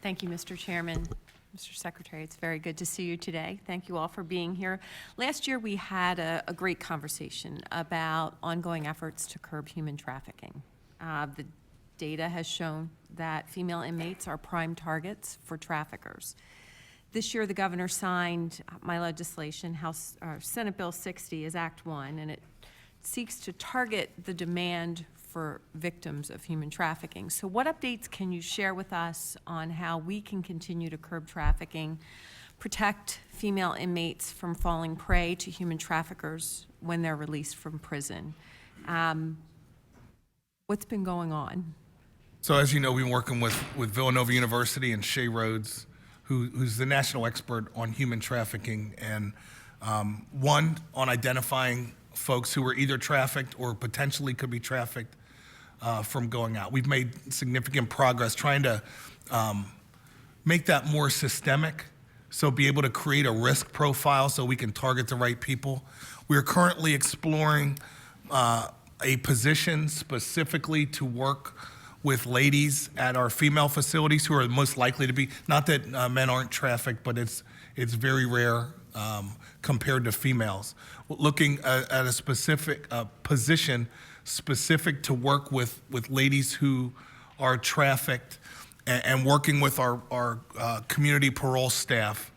Thank you, Mr. Chairman. Mr. Secretary, it's very good to see you today. Thank you all for being here. Last year, we had a great conversation about ongoing efforts to curb human trafficking. The data has shown that female inmates are prime targets for traffickers. This year, the governor signed my legislation, Senate Bill 60 is Act 1, and it seeks to target the demand for victims of human trafficking. So what updates can you share with us on how we can continue to curb trafficking, protect female inmates from falling prey to human traffickers when they're released from prison? What's been going on? So as you know, we've been working with Villanova University and Shay Rhodes, who's the national expert on human trafficking, and one, on identifying folks who were either trafficked or potentially could be trafficked from going out. We've made significant progress trying to make that more systemic, so be able to create a risk profile so we can target the right people. We're currently exploring a position specifically to work with ladies at our female facilities who are most likely to be, not that men aren't trafficked, but it's very rare compared to females. Looking at a specific position specific to work with ladies who are trafficked, and working with our community parole staff,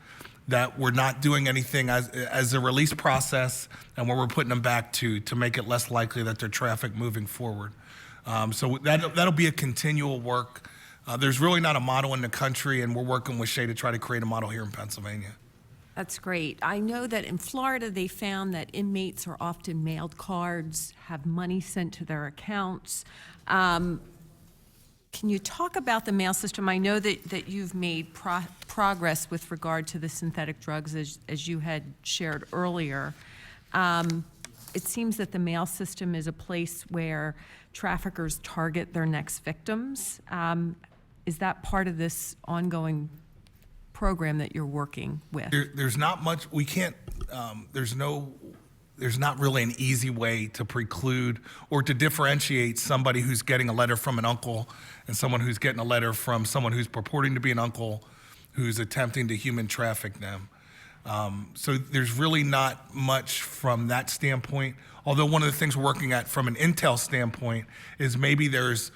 that we're not doing anything as a release process and where we're putting them back to make it less likely that they're trafficked moving forward. So that'll be a continual work. There's really not a model in the country, and we're working with Shay to try to create a model here in Pennsylvania. That's great. I know that in Florida, they found that inmates are often mailed cards, have money sent to their accounts. Can you talk about the mail system? I know that you've made progress with regard to the synthetic drugs, as you had shared earlier. It seems that the mail system is a place where traffickers target their next victims. Is that part of this ongoing program that you're working with? There's not much, we can't, there's not really an easy way to preclude or to differentiate somebody who's getting a letter from an uncle and someone who's getting a letter from someone who's purporting to be an uncle who's attempting to human traffic them. So there's really not much from that standpoint. Although one of the things we're working at from an intel standpoint is maybe there's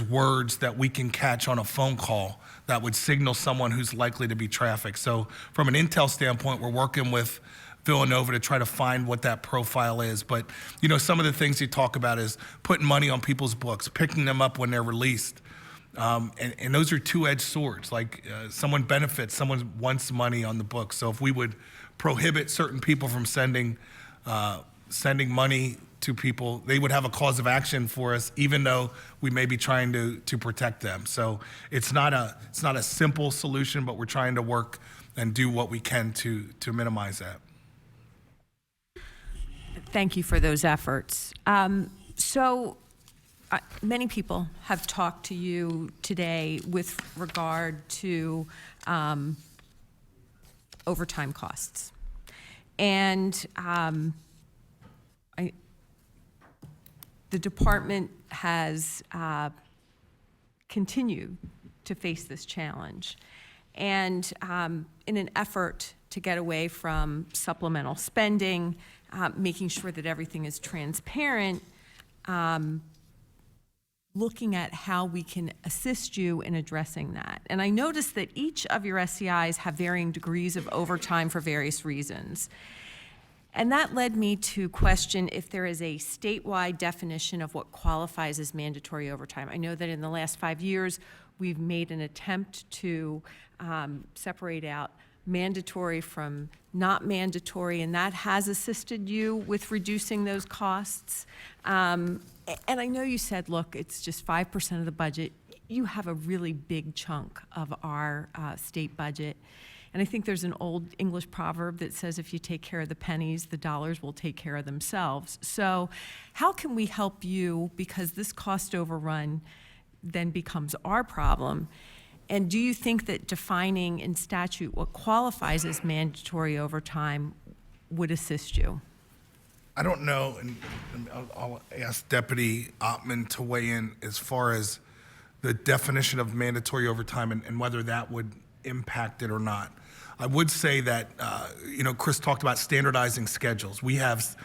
words that we can catch on a phone call that would signal someone who's likely to be trafficked. So from an intel standpoint, we're working with Villanova to try to find what that profile is. But you know, some of the things you talk about is putting money on people's books, picking them up when they're released. And those are two-edged swords. Like someone benefits, someone wants money on the books. So if we would prohibit certain people from sending money to people, they would have a cause of action for us, even though we may be trying to protect them. So it's not a simple solution, but we're trying to work and do what we can to minimize that. Thank you for those efforts. Many people have talked to you today with regard to overtime costs. And the department has continued to face this challenge. And in an effort to get away from supplemental spending, making sure that everything is transparent, looking at how we can assist you in addressing that. And I noticed that each of your SCIs have varying degrees of overtime for various reasons. And that led me to question if there is a statewide definition of what qualifies as mandatory overtime. I know that in the last 5 years, we've made an attempt to separate out mandatory from not mandatory, and that has assisted you with reducing those costs. And I know you said, look, it's just 5% of the budget. You have a really big chunk of our state budget. And I think there's an old English proverb that says if you take care of the pennies, the dollars will take care of themselves. So how can we help you, because this cost overrun then becomes our problem? And do you think that defining in statute what qualifies as mandatory overtime would assist you? I don't know, and I'll ask Deputy Ottman to weigh in as far as the definition of mandatory overtime and whether that would impact it or not. I would say that, Chris talked about standardizing schedules. We have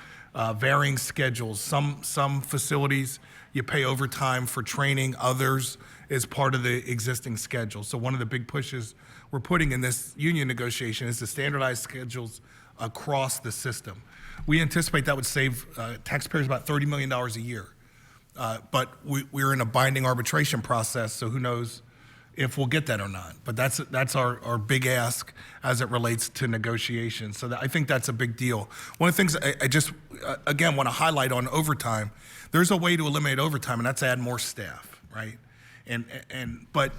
varying schedules. Some facilities, you pay overtime for training. Others is part of the existing schedule. So one of the big pushes we're putting in this union negotiation is to standardize schedules across the system. We anticipate that would save taxpayers about $30 million a year. But we're in a binding arbitration process, so who knows if we'll get that or not. But that's our big ask as it relates to negotiations. So I think that's a big deal. One of the things I just, again, want to highlight on overtime, there's a way to eliminate overtime, and that's add more staff, right? But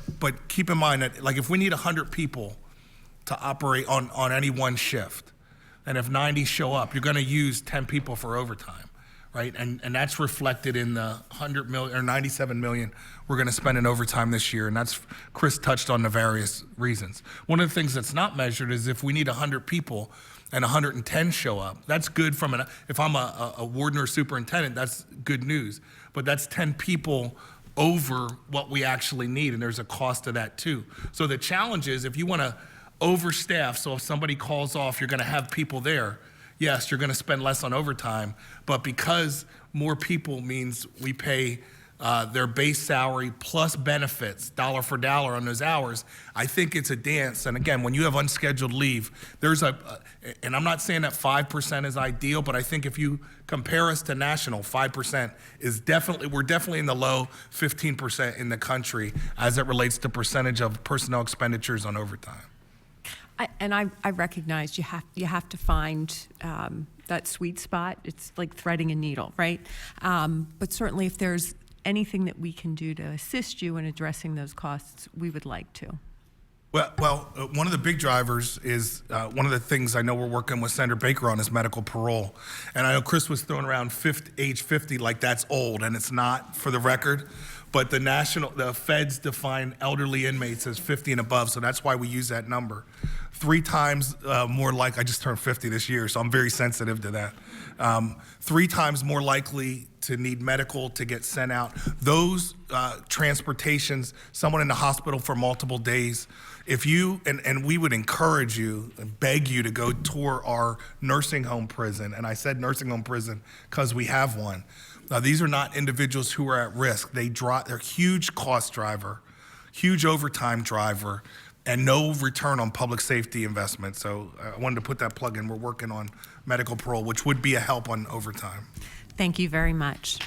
keep in mind that, like, if we need 100 people to operate on any one shift, and if 90 show up, you're going to use 10 people for overtime, right? And that's reflected in the 100 million or 97 million we're going to spend in overtime this year, and that's, Chris touched on the various reasons. One of the things that's not measured is if we need 100 people and 110 show up, that's good if I'm a warden or superintendent, that's good news. But that's 10 people over what we actually need, and there's a cost to that too. So the challenge is, if you want to overstaff, so if somebody calls off, you're going to have people there. Yes, you're going to spend less on overtime, but because more people means we pay their base salary plus benefits, dollar for dollar on those hours, I think it's a dance. And again, when you have unscheduled leave, and I'm not saying that 5% is ideal, but I think if you compare us to national, 5% is we're definitely in the low 15% in the country as it relates to percentage of personnel expenditures on overtime. I recognize you have to find that sweet spot. It's like threading a needle, right? But certainly, if there's anything that we can do to assist you in addressing those costs, we would like to. Well, one of the big drivers is one of the things I know we're working with Senator Baker on is medical parole. And I know Chris was throwing around age 50 like that's old, and it's not, for the record. But the feds define elderly inmates as 50 and above, so that's why we use that number. 3 times more I just turned 50 this year, so I'm very sensitive to that. 3 times more likely to need medical, to get sent out. Those transportations, someone in the hospital for multiple days, if you, and we would encourage you, beg you to go tour our nursing home prison. And I said nursing home prison because we have one. Now, these are not individuals who are at risk. They're a huge cost driver, huge overtime driver, and no return on public safety investment. So I wanted to put that plug in. We're working on medical parole, which would be a help on overtime. Thank you very much.